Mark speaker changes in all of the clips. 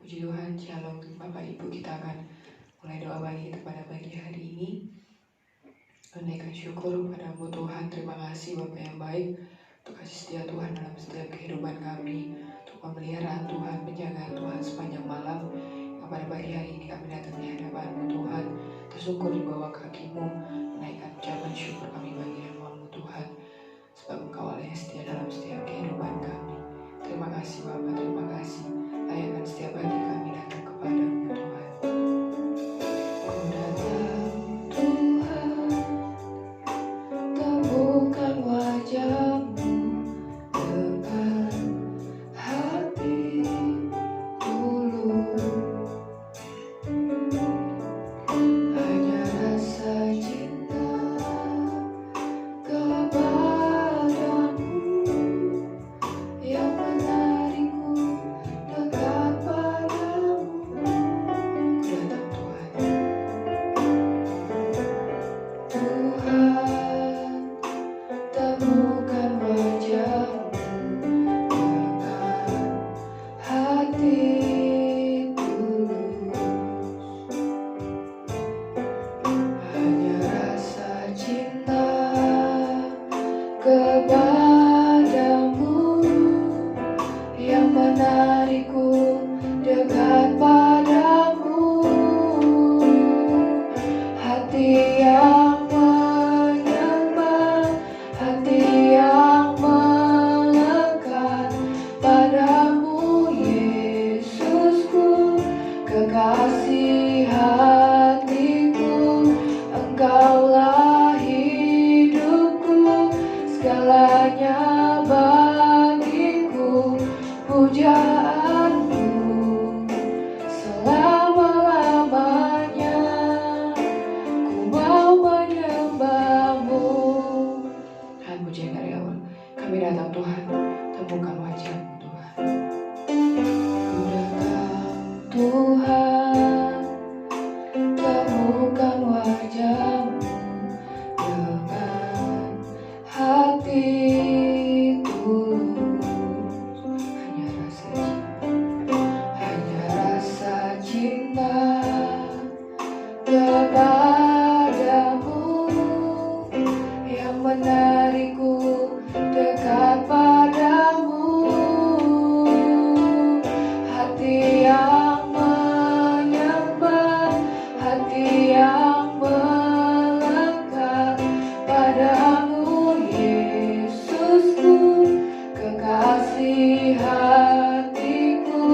Speaker 1: Puji Tuhan, Shalom Bapak Ibu. Kita akan mulai doa bagi kita pada pagi hari ini. Menaikkan syukur padamu Tuhan. Terima kasih Bapak yang baik untuk kasih setia Tuhan dalam setiap kehidupan kami, untuk pemeliharaan Tuhan, penjagaan Tuhan sepanjang malam. Yang pada pagi hari ini kami datang di hadapan-Mu Tuhan, tersungkur di bawah kaki-Mu, menaikkan ucapan syukur kami bagi nama-Mu Tuhan, sebab Engkau Allah yang setia dalam setiap kehidupan kami. Terima kasih Bapak, terima kasih. Layakkan setiap hari kami datang kepada-Mu Tuhan. Ku datang Tuhan, temukan wajah-Mu dengan hati tulus. Hanya rasa cinta kepadamu yang menarikku dekat padamu. Ku datang Tuhan, Tuhan, temukan wajah-Mu dengan hati tulus. Hanya rasa cinta kepadamu yang menarikku dekat padamu. Hati yang menyembah, hati yang melekat padamu, Yesusku, kekasih hatiku. Engkaulah hidupku, segalanya bagiku. Pujaanmu selama-lamanya, ku mau menyembah-Mu. Tuhan, puji dari awal kami datang Tuhan, temukan wajah-Mu Tuhan. Ku datang Tuhan, temukan wajah-Mu dengan hati tulus. Hanya rasa cinta kepadamu yang menarikku dekat padamu. Hati yang menyembah, hati yang melekat padamu, Yesusku, kekasih hatiku.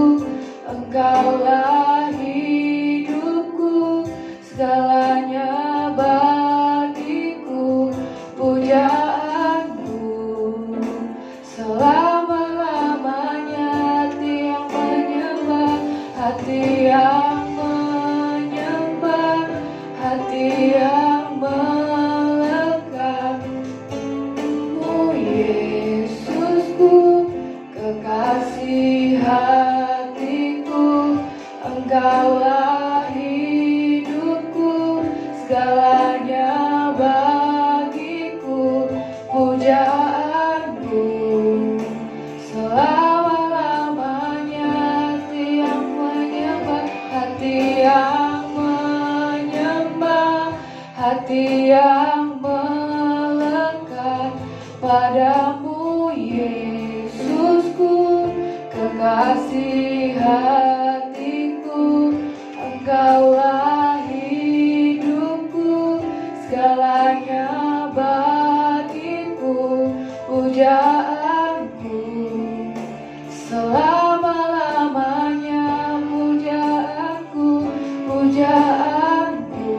Speaker 1: Engkaulah hidupku, segalanya bagiku. Pujaanmu selama-lamanya. Hati yang menyembah, hati yang melekat-Mu, Yesusku, kekasih hatiku. Engkaulah hidupku, segalanya bagiku. Pujaanmu selama-lamanya. Hati yang menyembah, hati yang melekat padamu, Yesusku, kekasih hatiku. Engkaulah hidupku, segalanya bagiku. Pujaanmu selama-lamanya. Pujaanmu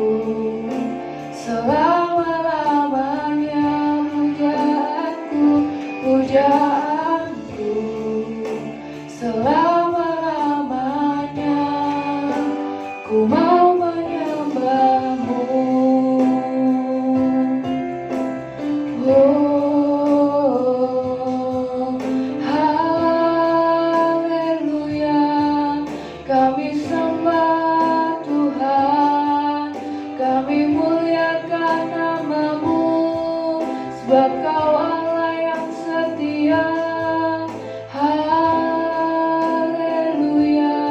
Speaker 1: selama-lamanya. Pujaanmu selama-lamanya. Ku mau menyembah-Mu. Oh, haleluya, kami sembah Tuhan, kami muliakan nama-Mu, sebab Kau Allah yang setia. Haleluya,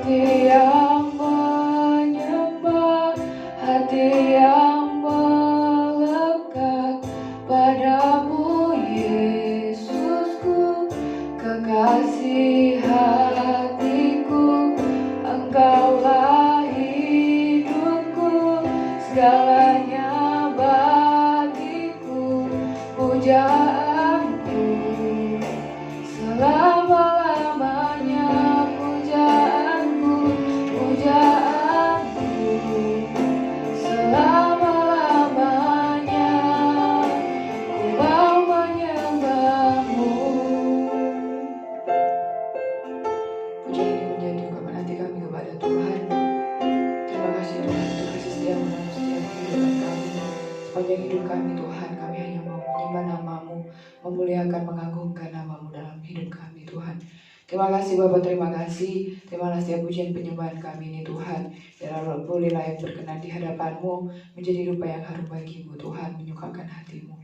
Speaker 1: hati yang menyembah, hati yang melekat padamu Yesusku, kekasih hatiku. Engkaulah hidupku, segalanya bagiku, pujaanku selama-lamanya, pujaanku, pujaanku selama-lamanya, ku mau menyembahmu. Pujian ini menjadi ungkapan hati kami kepada Tuhan. Terima kasih Tuhan untuk kasih setiamu dalam setiap kehidupan kami. Sepanjang hidup kami Tuhan, kami hanya mau menyembah nama-Mu, memuliakan, mengagungkan nama-Mu dalam hidup kami Tuhan. Terima kasih Bapa, terima kasih. Terimalah setiap pujian penyembahan kami ini Tuhan. Biarlah boleh layak berkenan di hadapan-Mu, menjadi rupa yang harum bagi-Mu Tuhan, menyukakan hati-Mu.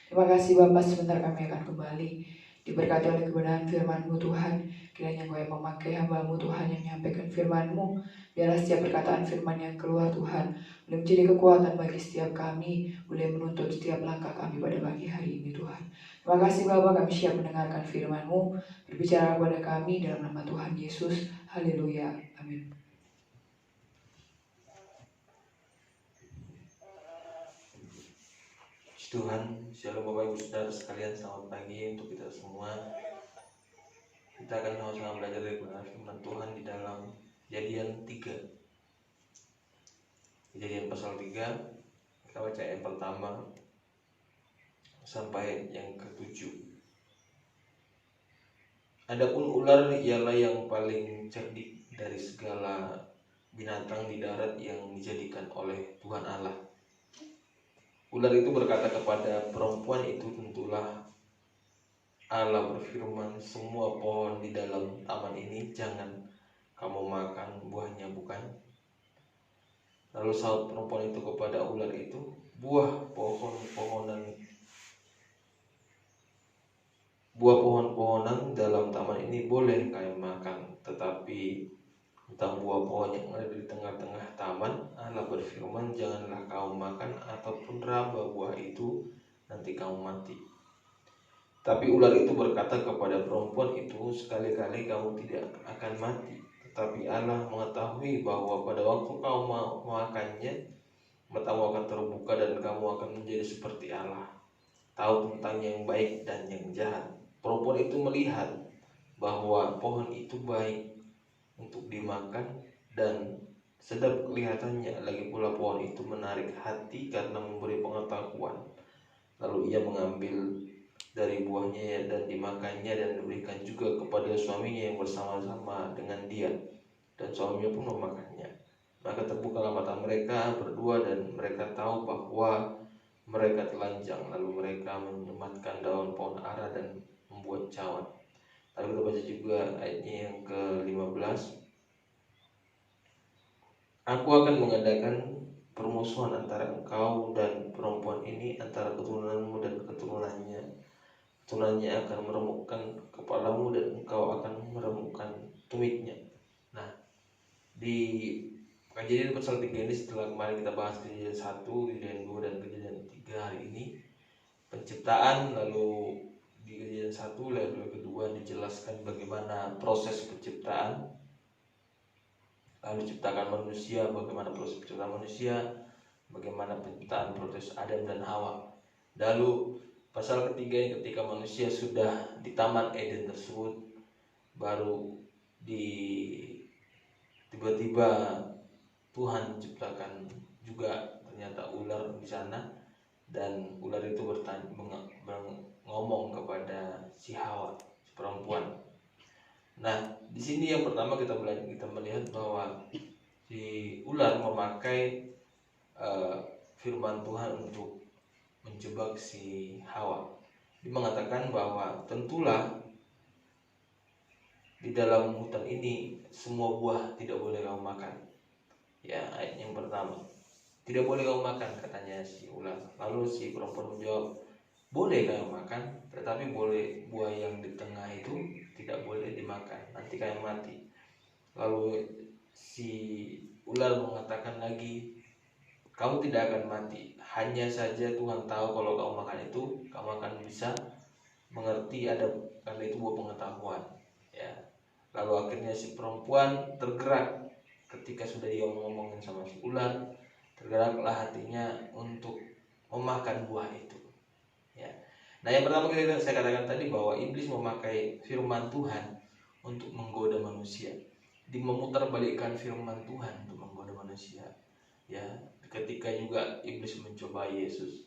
Speaker 1: Terima kasih Bapa, sebentar kami akan kembali. Diberkati oleh kebenaran firman-Mu Tuhan. Kiranya Engkau yang memakai hamba-Mu Tuhan yang menyampaikan firman-Mu. Biarlah setiap perkataan firman yang keluar Tuhan boleh menjadi kekuatan bagi setiap kami, boleh menuntut setiap langkah kami pada pagi hari ini Tuhan. Terima kasih Bapa, kami siap mendengarkan firman-Mu, berbicara kepada kami dalam nama Tuhan Yesus. Haleluya. Amin.
Speaker 2: Tuhan, shalom Bapak Ibu Saudara sekalian, selamat pagi untuk kita semua. Kita akan sama-sama belajar dari kebenaran firman Tuhan di dalam Kejadian 3. Kejadian pasal 3, kita baca yang pertama sampai yang ke-7. Adapun ular ialah yang paling cerdik dari segala binatang di darat yang dijadikan oleh Tuhan Allah. Ular itu berkata kepada perempuan itu, tentulah Allah berfirman, semua pohon di dalam taman ini jangan kamu makan buahnya, bukan? Lalu sahut perempuan itu kepada ular itu, buah pohon-pohonan dalam taman ini boleh kamu makan, tetapi tentang buah pohon yang ada di tengah-tengah taman, Allah berfirman, janganlah kamu makan ataupun raba buah itu, nanti kamu mati. Tapi ular itu berkata kepada perempuan itu, sekali-kali kamu tidak akan mati. Tetapi Allah mengetahui bahwa pada waktu kamu memakannya, matamu akan terbuka dan kamu akan menjadi seperti Allah, tahu tentang yang baik dan yang jahat. Perempuan itu melihat bahwa pohon itu baik untuk dimakan dan sedap kelihatannya, lagi pula pohon itu menarik hati karena memberi pengetahuan. Lalu ia mengambil dari buahnya dan dimakannya dan diberikan juga kepada suaminya yang bersama-sama dengan dia, dan suaminya pun memakannya. Maka terbukalah mata mereka berdua dan mereka tahu bahwa mereka telanjang. Lalu mereka menyematkan daun pohon ara dan membuat cawan. Lalu kita baca juga ayatnya yang ke-15. Aku akan mengadakan permusuhan antara engkau dan perempuan ini, antara keturunanmu dan keturunannya. Keturunannya akan meremukkan kepalamu dan engkau akan meremukkan tumitnya. Nah, di Kejadian pasal 3 ini, setelah kemarin kita bahas Kejadian 1, Kejadian 2, dan Kejadian 3, hari ini penciptaan. Lalu di Kejadian 1 lalu kedua dijelaskan bagaimana proses penciptaan. Lalu ciptakan manusia, bagaimana proses penciptaan manusia, bagaimana penciptaan proses Adam dan Hawa. Lalu pasal ketiga ini, ketika manusia sudah di Taman Eden tersebut, baru tiba-tiba Tuhan menciptakan juga ternyata ular di sana, dan ular itu ngomong kepada si Hawa, si perempuan. Nah, di sini yang pertama kita melihat bahwa si ular memakai firman Tuhan untuk menjebak si Hawa. Dia mengatakan bahwa tentulah di dalam hutan ini semua buah tidak boleh kamu makan. Ya, ayat yang pertama, tidak boleh kamu makan, katanya si ular. Lalu si perempuan menjawab, boleh kamu makan, tetapi boleh buah yang di tengah itu tidak boleh dimakan, nanti kamu mati. Lalu si ular mengatakan lagi, kamu tidak akan mati, hanya saja Tuhan tahu kalau kamu makan itu kamu akan bisa mengerti, ada karena itu buah pengetahuan. Ya. Lalu akhirnya si perempuan tergerak ketika sudah dia ngomongin sama si ular, tergeraklah hatinya untuk memakan buah itu. Ya. Nah, yang pertama saya katakan tadi bahwa iblis memakai firman Tuhan untuk menggoda manusia, memutarbalikkan firman Tuhan untuk menggoda manusia. Ya, ketika juga iblis mencoba Yesus,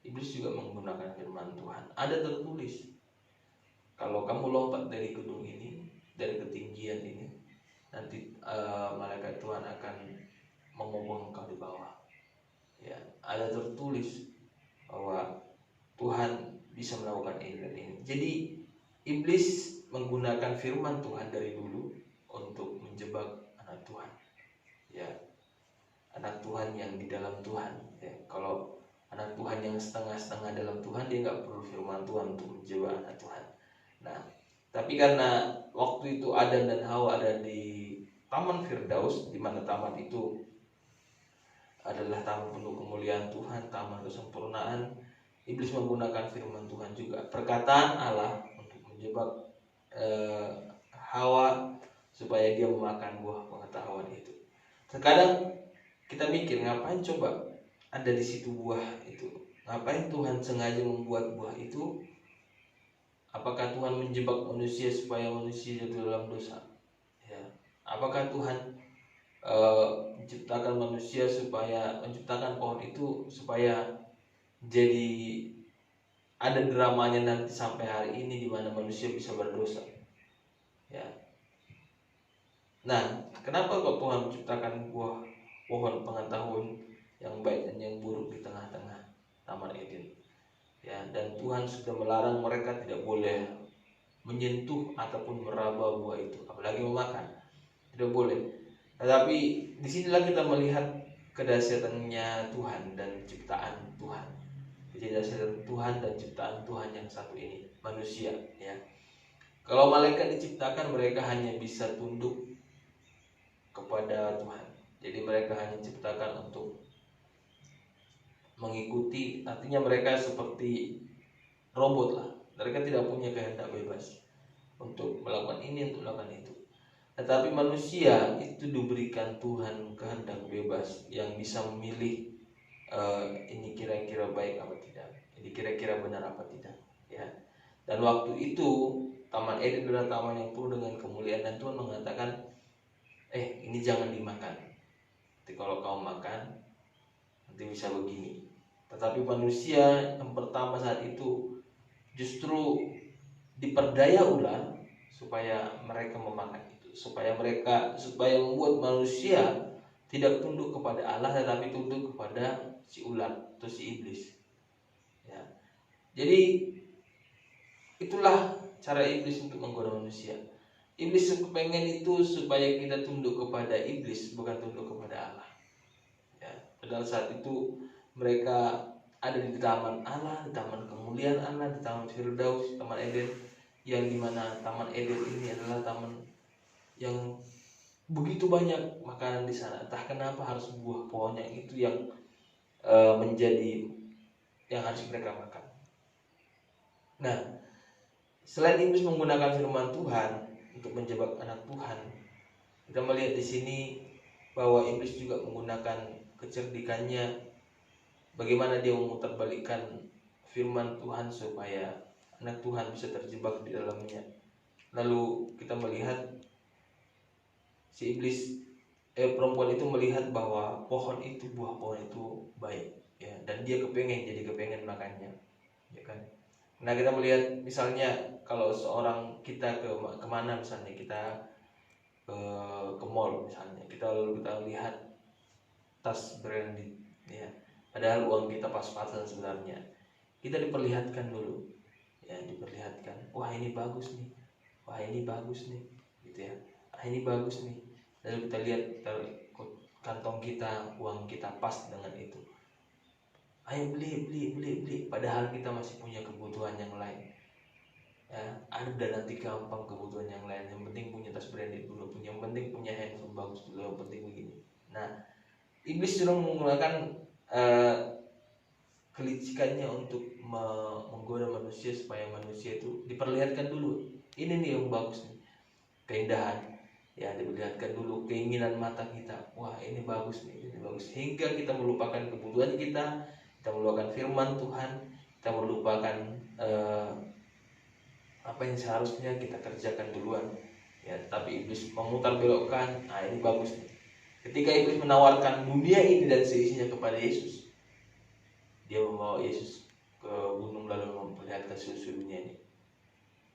Speaker 2: iblis juga menggunakan firman Tuhan. Ada tertulis, kalau kamu lompat dari gedung ini, dari ketinggian ini, nanti malaikat Tuhan akan mengobong engkau di bawah. Ya, ada tertulis bahwa Tuhan bisa melakukan ini dan ini. Jadi iblis menggunakan firman Tuhan dari dulu untuk menjebak anak Tuhan. Ya, anak Tuhan yang di dalam Tuhan. Ya, kalau anak Tuhan yang setengah-setengah dalam Tuhan, dia nggak perlu firman Tuhan untuk menjebak anak Tuhan. Nah, tapi karena waktu itu Adam dan Hawa ada di Taman Firdaus, di mana taman itu adalah taman penuh kemuliaan Tuhan, taman kesempurnaan, iblis menggunakan firman Tuhan juga, perkataan Allah untuk menjebak Hawa supaya dia memakan buah pengetahuan itu. Terkadang kita mikir, ngapain coba ada di situ buah itu? Ngapain Tuhan sengaja membuat buah itu? Apakah Tuhan menjebak manusia supaya manusia jatuh dalam dosa? Ya. Apakah Tuhan menciptakan manusia supaya menciptakan pohon itu supaya jadi ada dramanya nanti sampai hari ini di mana manusia bisa berdosa? Ya. Nah, kenapa kok Tuhan menciptakan buah pohon pengetahuan yang baik dan yang buruk di tengah-tengah Taman Eden? Ya, dan Tuhan sudah melarang mereka tidak boleh menyentuh ataupun meraba buah itu, apalagi memakan, tidak boleh. Tetapi disinilah kita melihat kedahsyatannya Tuhan dan ciptaan Tuhan, kedahsyatan Tuhan dan ciptaan Tuhan yang satu ini, manusia. Ya, kalau malaikat diciptakan mereka hanya bisa tunduk kepada Tuhan, jadi mereka hanya diciptakan untuk mengikuti, artinya mereka seperti robot lah. Mereka tidak punya kehendak bebas untuk melakukan ini, untuk melakukan itu. Tetapi manusia itu diberikan Tuhan kehendak bebas yang bisa memilih ini kira-kira baik apa tidak, ini kira-kira benar apa tidak. Ya. Dan waktu itu Taman Eden adalah taman yang penuh dengan kemuliaan, dan Tuhan mengatakan, ini jangan dimakan. Nanti kalau kau makan nanti bisa begini. Tetapi manusia yang pertama saat itu justru diperdaya ular supaya mereka memakan itu, supaya membuat manusia tidak tunduk kepada Allah tetapi tunduk kepada si ular atau si iblis. Ya. Jadi itulah cara iblis untuk menggoda manusia. Iblis pengen itu supaya kita tunduk kepada iblis, bukan tunduk kepada Allah. Ya. Padahal saat itu mereka ada di taman Allah, di taman kemuliaan Allah, di taman Firdaus, taman Eden, yang dimana taman Eden ini adalah taman yang begitu banyak makanan di sana. Entah kenapa harus buah pohon yang itu yang menjadi yang harus mereka makan. Nah, selain iblis menggunakan firman Tuhan untuk menjebak anak Tuhan, kita melihat di sini bahwa iblis juga menggunakan kecerdikannya, bagaimana dia memutarbalikkan firman Tuhan supaya anak Tuhan bisa terjebak di dalamnya. Lalu kita melihat si iblis perempuan itu melihat bahwa buah pohon itu baik, ya, dan dia kepengen makannya, ya kan. Nah, kita melihat misalnya kalau seorang kita kemana, misalnya kita ke mall misalnya, kita lihat tas branded, ya, padahal uang kita pas-pasan sebenarnya. Kita diperlihatkan dulu, ya, diperlihatkan, wah ini bagus nih, gitu ya, ini bagus nih. Lalu kita lihat kantong kita, uang kita pas dengan itu, ayo beli, padahal kita masih punya kebutuhan yang lain. Ya, ada nanti gampang kebutuhan yang lain. Yang penting punya tas branded dulu, yang penting punya handphone bagus dulu, yang penting begini. Nah, iblis sudah menggunakan kelicikannya untuk menggoda manusia supaya manusia itu diperlihatkan dulu. Ini nih yang bagus nih, keindahan. Ya, diperlihatkan dulu keinginan mata kita. Wah, ini bagus nih, ini bagus. Hingga kita melupakan kebutuhan kita melupakan firman Tuhan, kita melupakan apa yang seharusnya kita kerjakan duluan. Ya, tapi iblis memutar belokkan. Nah, ini bagus nih. Ketika iblis menawarkan dunia ini dan seisinya kepada Yesus, dia membawa Yesus ke gunung lalu memperlihatkan seluruh dunia ini.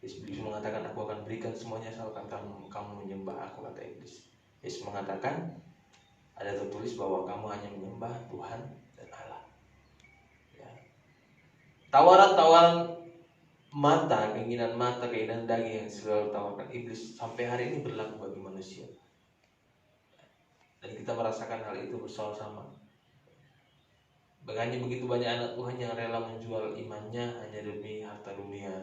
Speaker 2: Yesus mengatakan, aku akan berikan semuanya asalkan kamu menyembah aku, kata iblis. Yesus mengatakan, ada tertulis bahwa kamu hanya menyembah Tuhan dan Allah. Ya. Tawaran-tawaran mata, keinginan daging yang selalu tawarkan iblis sampai hari ini berlaku bagi manusia. Dan kita merasakan hal itu bersama-sama. Makanya begitu banyak anak Tuhan yang rela menjual imannya hanya demi harta dunia,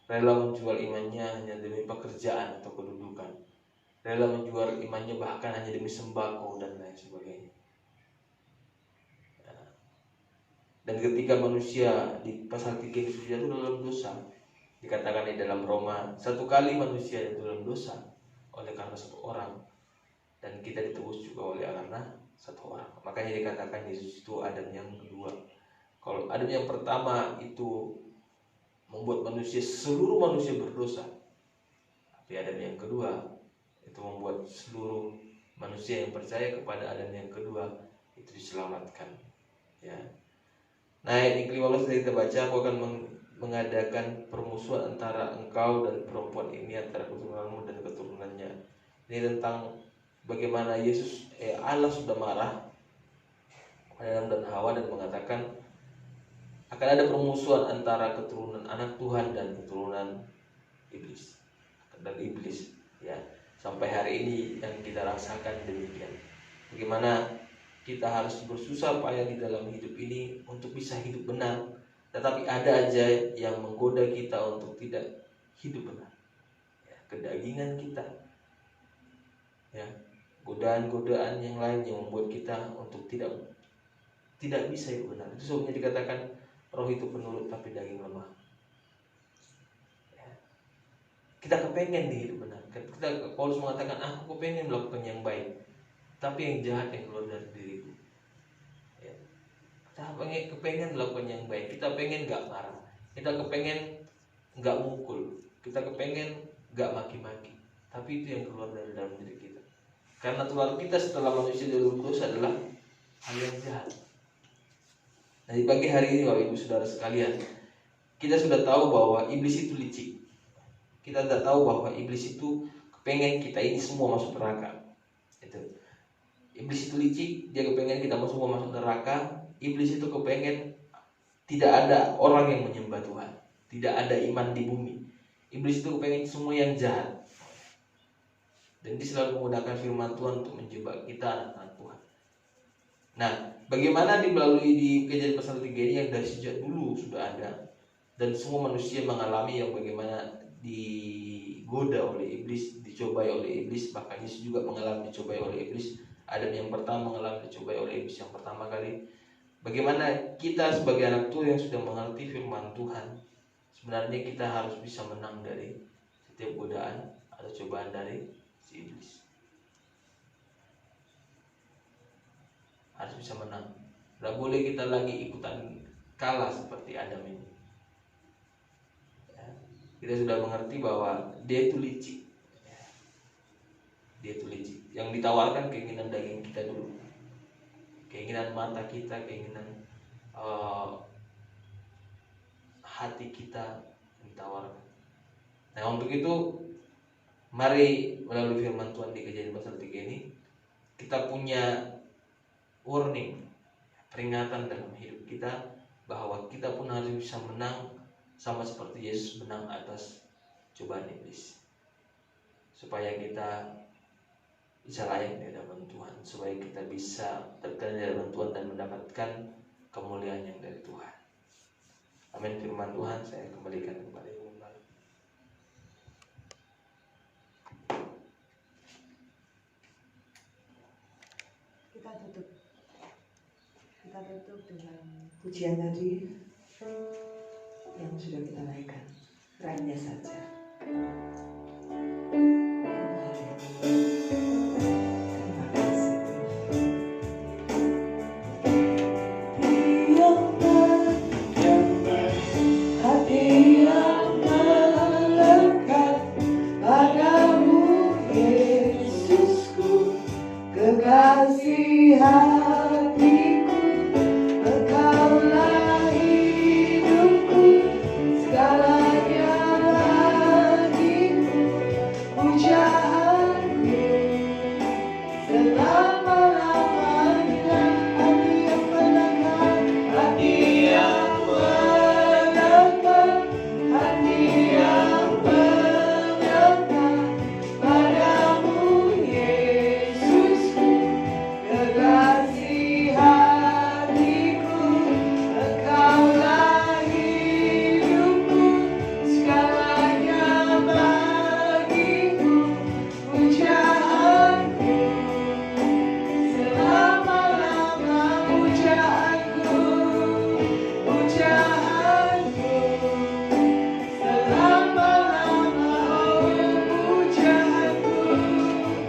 Speaker 2: rela menjual imannya hanya demi pekerjaan atau kedudukan, rela menjual imannya bahkan hanya demi sembako dan lain sebagainya. Dan ketika manusia di pasal 3 ini sudah jatuh dalam dosa, dikatakan di dalam Roma, satu kali manusia jatuh dalam dosa oleh karena satu orang, dan kita ditebus juga oleh karena satu orang. Makanya dikatakan Yesus itu Adam yang kedua. Kalau Adam yang pertama itu membuat seluruh manusia berdosa, tapi Adam yang kedua itu membuat seluruh manusia yang percaya kepada Adam yang kedua itu diselamatkan. Ya. Nah, ayat 15 tadi kita baca, aku akan mengadakan permusuhan antara engkau dan perempuan ini, antara keturunanmu dan keturunannya. Ini tentang bagaimana Allah sudah marah pada Adam dan Hawa dan mengatakan akan ada permusuhan antara keturunan anak Tuhan dan keturunan iblis. Ya, sampai hari ini yang kita rasakan demikian. Bagaimana kita harus bersusah payah di dalam hidup ini untuk bisa hidup benar, tetapi ada aja yang menggoda kita untuk tidak hidup benar. Ya, kedagingan kita, ya, godaan-godaan yang lain yang membuat kita untuk tidak bisa hidup benar. Itu sebabnya dikatakan roh itu penurut tapi daging lemah. Ya. Kita kepengen hidup benar. Paulus mengatakan, aku kepengen melakukan yang baik, tapi yang jahat yang keluar dari diriku. Ya. Kita kepengen melakukan yang baik, kita pengen gak marah, kita kepengen gak mukul, kita kepengen gak maki-maki, tapi itu yang keluar dari dalam diri kita. Karena keluar kita setelah manusia dalam dosa adalah hal yang jahat. Nah, di pagi hari ini Bapak Ibu Saudara sekalian, kita sudah tahu bahwa iblis itu licik. Kita sudah tahu bahwa iblis itu kepengen kita ini semua masuk neraka. Itu. Iblis itu licik, dia kepengen kita semua masuk neraka. Iblis itu kepengen tidak ada orang yang menyembah Tuhan, tidak ada iman di bumi. Iblis itu kepengen semua yang jahat. Dan dia selalu menggunakan firman Tuhan untuk menjebak kita anak-anak Tuhan. Nah, bagaimana melalui di Kejadian pasal 3 ini yang dari sejak dulu sudah ada, dan semua manusia mengalami yang bagaimana digoda oleh iblis, dicobai oleh iblis. Bahkan Yesus juga mengalami dicobai oleh iblis. Adam yang pertama mengalami dicobai oleh iblis yang pertama kali. Bagaimana kita sebagai anak Tuhan yang sudah mengerti firman Tuhan, sebenarnya kita harus bisa menang dari setiap godaan atau cobaan dari si iblis. Harus bisa menang. Tidak boleh kita lagi ikutan kalah seperti Adam ini. Kita sudah mengerti bahwa dia itu licik. Dia itu licik. Yang ditawarkan keinginan daging kita dulu, keinginan mata kita, keinginan hati kita ditawarkan. Nah, untuk itu mari melalui firman Tuhan di Kejadian pasal 3 ini kita punya warning, peringatan dalam hidup kita bahwa kita pun harus bisa menang sama seperti Yesus menang atas cobaan iblis, supaya kita bisa layak di hadapan Tuhan, supaya kita bisa terkenal di hadapan Tuhan dan mendapatkan kemuliaan yang dari Tuhan. Amin. Firman Tuhan saya kembalikan kepada Ibu.
Speaker 3: Kita tutup dengan pujian tadi yang sudah kita naikkan. Raihnya saja. Terima kasih. Hati yang melekat padamu, Yesusku, kekasih hatiku, Engkaulah hidupku, segalanya bagiku, pujaanku selama-lamanya. Hati yang melekat, hati yang melekat padamu, Yesusku, kekasih hatiku, Engkaulah hidupku, segalanya bagiku, pujaanku selama-lama, pujaanku selama-lama, pujaanku selama-lamanya.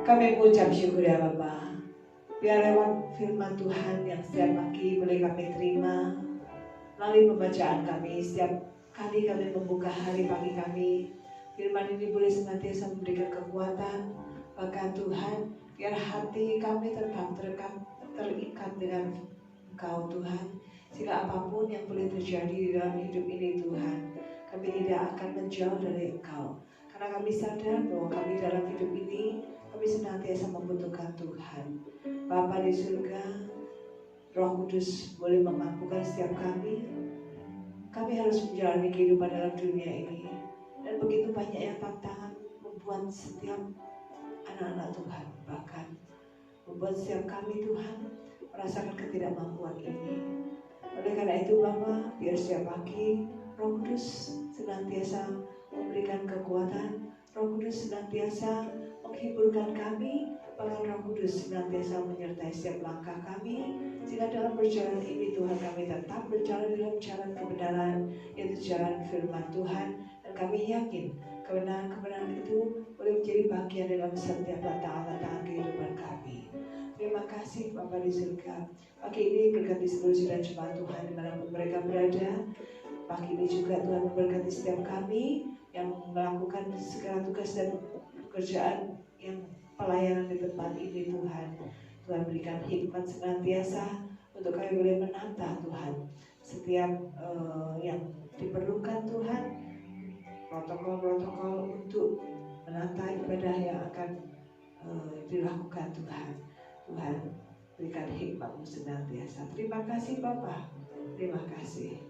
Speaker 3: Kami mengucap syukur ya Bapa. Biar lewat firman Tuhan yang setiap pagi boleh kami terima, melalui pembacaan kami setiap kali kami membuka hari pagi kami, firman ini boleh senantiasa memberikan kekuatan. Bahkan Tuhan, biar hati kami tetap terikat dengan Engkau Tuhan, sehingga apapun yang boleh terjadi di dalam hidup ini Tuhan, kami tidak akan menjauh dari Engkau. Karena kami sadar bahwa kami dalam hidup ini, kami senantiasa membutuhkan Tuhan. Bapa di surga, Roh Kudus boleh memampukan setiap kami. Kami harus menjalani kehidupan dalam dunia ini. Dan begitu banyaknya tantangan membuat setiap anak-anak Tuhan, bahkan membuat setiap kami Tuhan merasakan ketidakmampuan ini. Oleh karena itu Bapa, biar setiap pagi Roh Kudus senantiasa memberikan kekuatan, Roh Kudus senantiasa menghiburkan kami, bahkan Roh Kudus senantiasa menyertai setiap langkah kami, sehingga dalam perjalanan ini Tuhan kami tetap berjalan dalam jalan kebenaran, yaitu jalan firman Tuhan, dan kami yakin kebenaran-kebenaran itu boleh menjadi bagian dalam setiap tantangan-tantangan kehidupan kami. Terima kasih Bapa di surga. Pagi ini berkati seluruh sidang jemaat Tuhan dimanapun mereka berada. Pagi ini juga Tuhan memberkati setiap kami yang melakukan segala tugas dan pekerjaan yang pelayanan di tempat ini Tuhan. Tuhan berikan hikmat senantiasa untuk kami boleh menata Tuhan setiap yang diperlukan Tuhan, protokol-protokol untuk menata ibadah yang akan dilakukan Tuhan. Tuhan berikan hikmat-Mu senantiasa. Terima kasih Bapa, terima kasih.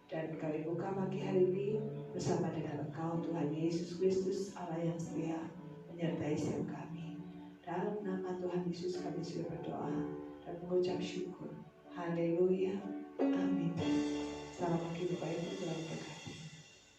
Speaker 3: Dan kami buka pagi hari ini bersama dengan Engkau Tuhan Yesus Kristus, Allah yang setia menyertai setiap kami. Dalam nama Tuhan Yesus kami sudah berdoa dan mengucap syukur. Haleluya, amin. Selamat pagi Bapak Ibu, Tuhan berkati.